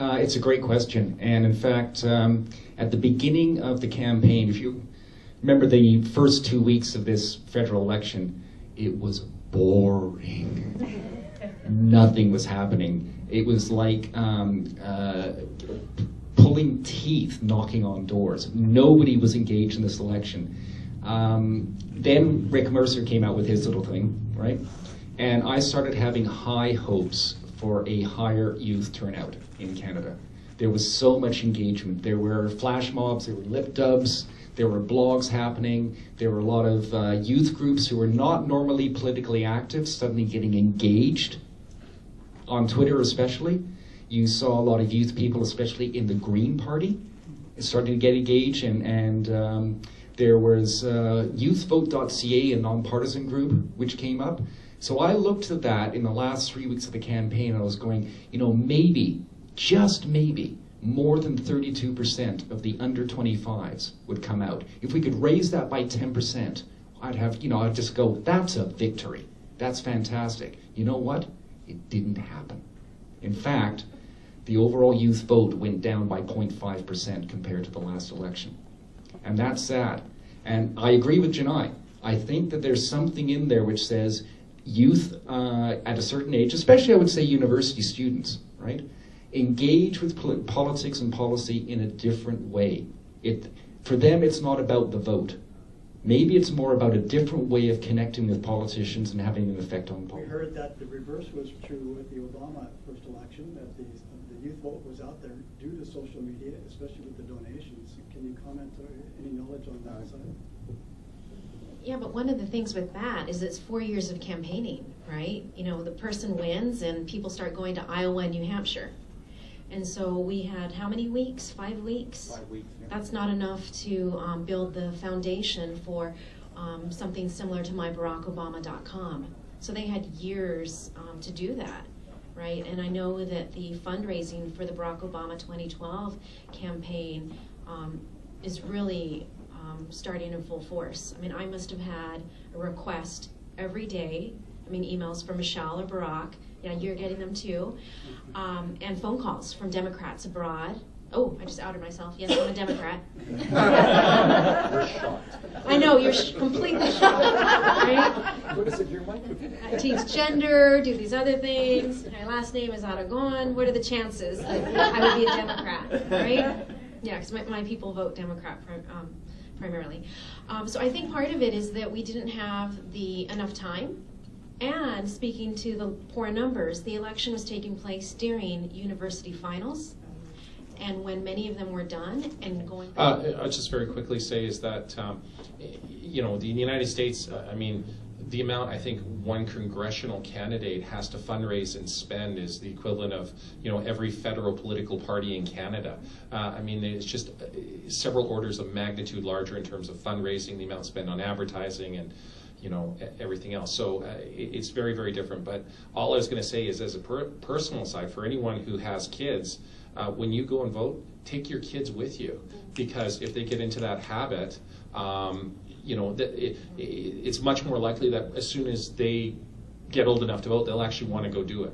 It's a great question. And in fact, at the beginning of the campaign, if you remember the first 2 weeks of this federal election, it was boring. Nothing was happening. It was like pulling teeth, knocking on doors. Nobody was engaged in this election. Then Rick Mercer came out with his little thing, right? And I started having high hopes for a higher youth turnout in Canada. There was so much engagement. There were flash mobs, there were lip dubs, there were blogs happening, there were a lot of youth groups who were not normally politically active suddenly getting engaged, on Twitter especially. You saw a lot of youth people, especially in the Green Party, starting to get engaged, and there was youthvote.ca, a nonpartisan group, which came up. So I looked at that in the last 3 weeks of the campaign, and I was going, maybe, just maybe, more than 32% of the under 25s would come out. If we could raise that by 10%, I'd just go, that's a victory. That's fantastic. You know what? It didn't happen. In fact, the overall youth vote went down by 0.5% compared to the last election. And that's sad. And I agree with Janai. I think that there's something in there which says youth at a certain age, especially I would say university students, right, engage with politics and policy in a different way. For them, it's not about the vote. Maybe it's more about a different way of connecting with politicians and having an effect on politics. We heard that the reverse was true with the Obama first election, that the youth vote was out there due to social media, especially with the donations. Can you comment or any knowledge on that side? Yeah, but one of the things with that is it's 4 years of campaigning, right? The person wins and people start going to Iowa and New Hampshire. And so we had how many weeks? 5 weeks? 5 weeks, yeah. That's not enough to build the foundation for something similar to myBarackObama.com. So they had years to do that, right? And I know that the fundraising for the Barack Obama 2012 campaign is really starting in full force. I mean, I must have had a request every day. Emails from Michelle or Barack. Yeah, you're getting them too. And phone calls from Democrats abroad. Oh, I just outed myself. Yes, I'm a Democrat. You're shocked. I know, you're completely shocked, right? What is it, your mic? I teach gender, do these other things. My last name is Aragon. What are the chances that I would be a Democrat, right? Yeah, because my people vote Democrat primarily. So I think part of it is that we didn't have enough time. And speaking to the poor numbers, the election was taking place during university finals, and when many of them were done and going. I'll just very quickly say is that, the United States, the amount I think one congressional candidate has to fundraise and spend is the equivalent of, every federal political party in Canada. It's just several orders of magnitude larger in terms of fundraising, the amount spent on advertising and everything else. So it's very, very different. But all I was going to say is, as a personal side, for anyone who has kids, when you go and vote, take your kids with you, because if they get into that habit, it's much more likely that as soon as they get old enough to vote, they'll actually want to go do it.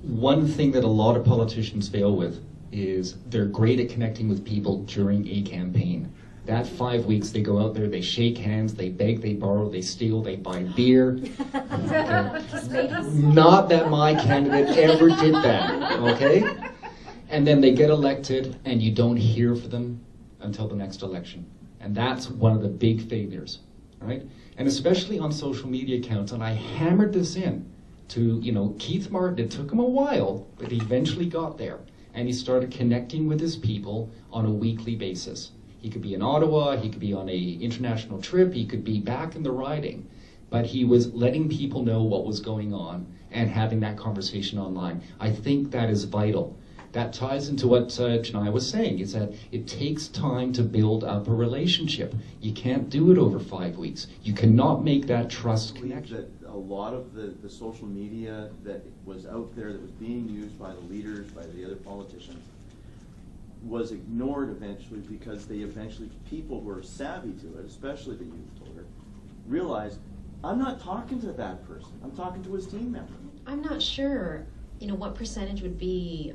One thing that a lot of politicians fail with is they're great at connecting with people during a campaign. That 5 weeks, they go out there, they shake hands, they beg, they borrow, they steal, they buy beer. Okay? Not that my candidate ever did that, okay? And then they get elected, and you don't hear from them until the next election. And that's one of the big failures, right? And especially on social media accounts, and I hammered this in to, Keith Martin. It took him a while, but he eventually got there. And he started connecting with his people on a weekly basis. He could be in Ottawa, he could be on an international trip, he could be back in the riding. But he was letting people know what was going on and having that conversation online. I think that is vital. That ties into what Janai was saying, is that it takes time to build up a relationship. You can't do it over 5 weeks. You cannot make that trust connection. That a lot of the social media that was out there, that was being used by the leaders, by the other politicians, was ignored eventually, because people who were savvy to it, especially the youth voter, realized, I'm not talking to that person, I'm talking to his team member. I'm not sure what percentage would be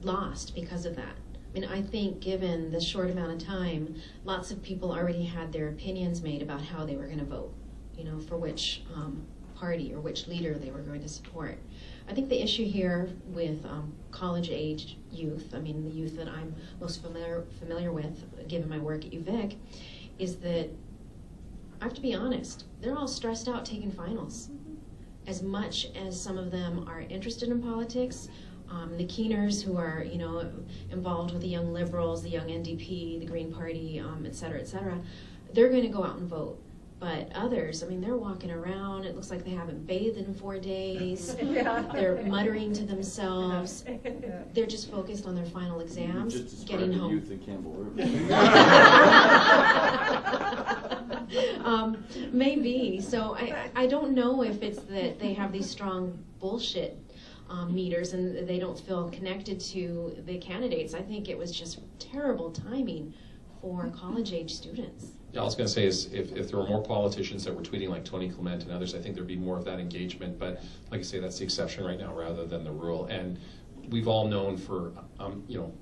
lost because of that? I mean, I think given the short amount of time, lots of people already had their opinions made about how they were going to vote, for which party or which leader they were going to support. I think the issue here with college-age youth, I mean, the youth that I'm most familiar with, given my work at UVic, is that I have to be honest, they're all stressed out taking finals. As much as some of them are interested in politics, the keeners who are, involved with the Young Liberals, the Young NDP, the Green Party, et cetera, they're going to go out and vote. But others, I mean, they're walking around. It looks like they haven't bathed in 4 days. Yeah. They're muttering to themselves. They're just focused on their final exams, Just getting the home. youth in Campbell River. Maybe. So I don't know if it's that they have these strong bullshit meters and they don't feel connected to the candidates. I think it was just terrible timing for college-age students. Yeah, I was going to say is if there were more politicians that were tweeting like Tony Clement and others, I think there'd be more of that engagement. But like I say, that's the exception right now rather than the rule. And we've all known for,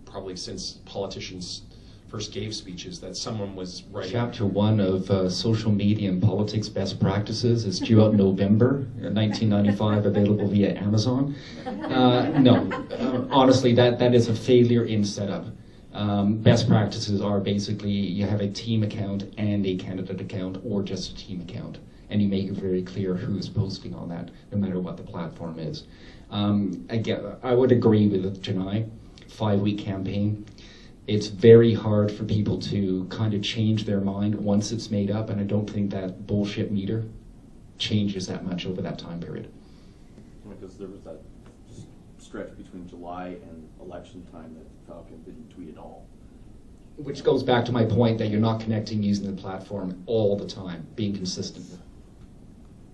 probably since politicians first gave speeches that someone was writing. Chapter 1 of Social Media and Politics Best Practices is due out in November 1995, available via Amazon. Honestly, that is a failure in setup. Best practices are basically you have a team account and a candidate account, or just a team account, and you make it very clear who's posting on that, no matter what the platform is. Again, I would agree with Janai, 5-week campaign. It's very hard for people to kind of change their mind once it's made up, and I don't think that bullshit meter changes that much over that time period. Because there was that stretch between July and election time that Falcon didn't tweet at all. Which goes back to my point that you're not connecting using the platform all the time, being consistent.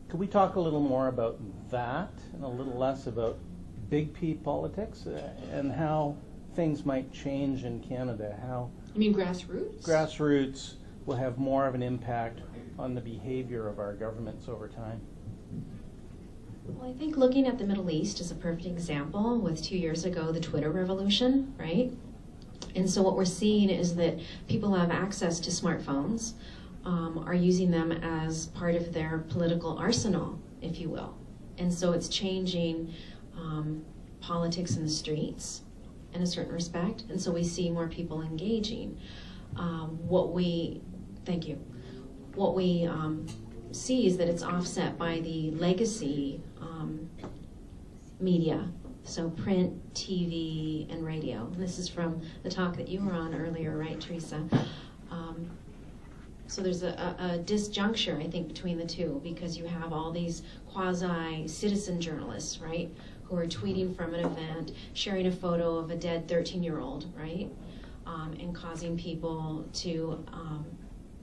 Could we talk a little more about that and a little less about big P politics and how things might change in Canada? How You mean grassroots? grassroots will have more of an impact on the behavior of our governments over time? Well, I think looking at the Middle East is a perfect example with 2 years ago, the Twitter revolution, right? And so what we're seeing is that people have access to smartphones, are using them as part of their political arsenal, if you will. And so it's changing politics in the streets in a certain respect. And so we see more people engaging. What we see is that it's offset by the legacy media, so print, TV, and radio. And this is from the talk that you were on earlier, right, Teresa? So there's a disjuncture, I think, between the two, because you have all these quasi-citizen journalists, right, who are tweeting from an event, sharing a photo of a dead 13-year-old, right, and causing people to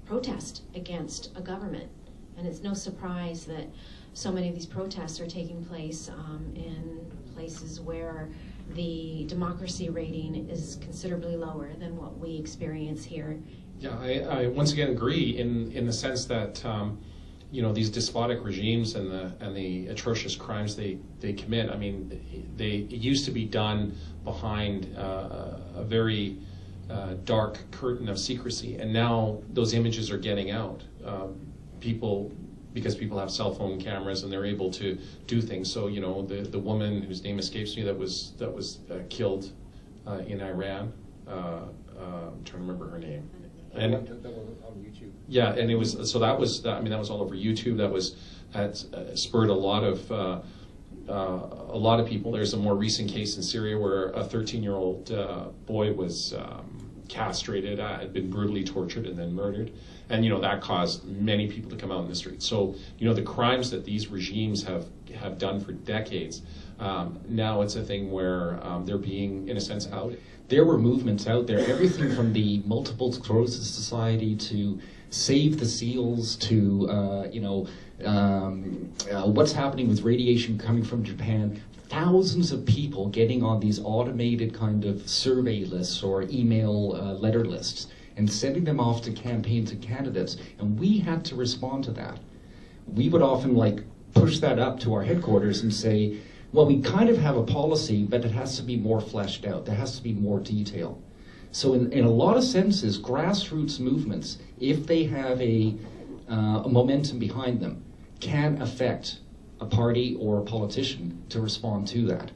protest against a government. And it's no surprise that so many of these protests are taking place in places where the democracy rating is considerably lower than what we experience here. Yeah, I once again agree in the sense that these despotic regimes and the atrocious crimes they commit. I mean, it used to be done behind a very dark curtain of secrecy, and now those images are getting out. Because people have cell phone cameras and they're able to do things. So the woman whose name escapes me that was killed in Iran. I'm trying to remember her name. And that was on YouTube. yeah, and it was that was all over YouTube. That spurred a lot of people. There's a more recent case in Syria where a 13-year-old boy was castrated, had been brutally tortured and then murdered. And that caused many people to come out in the street. So the crimes that these regimes have done for decades, now it's a thing where they're being, in a sense, out. There were movements out there, everything from the Multiple Sclerosis Society to Save the Seals to what's happening with radiation coming from Japan. Thousands of people getting on these automated kind of survey lists or email letter lists and sending them off to campaigns and candidates, and we had to respond to that. We would often push that up to our headquarters and say, Well, we kind of have a policy, but it has to be more fleshed out. There has to be more detail. So in a lot of senses, grassroots movements, if they have a momentum behind them, can affect a party or a politician to respond to that.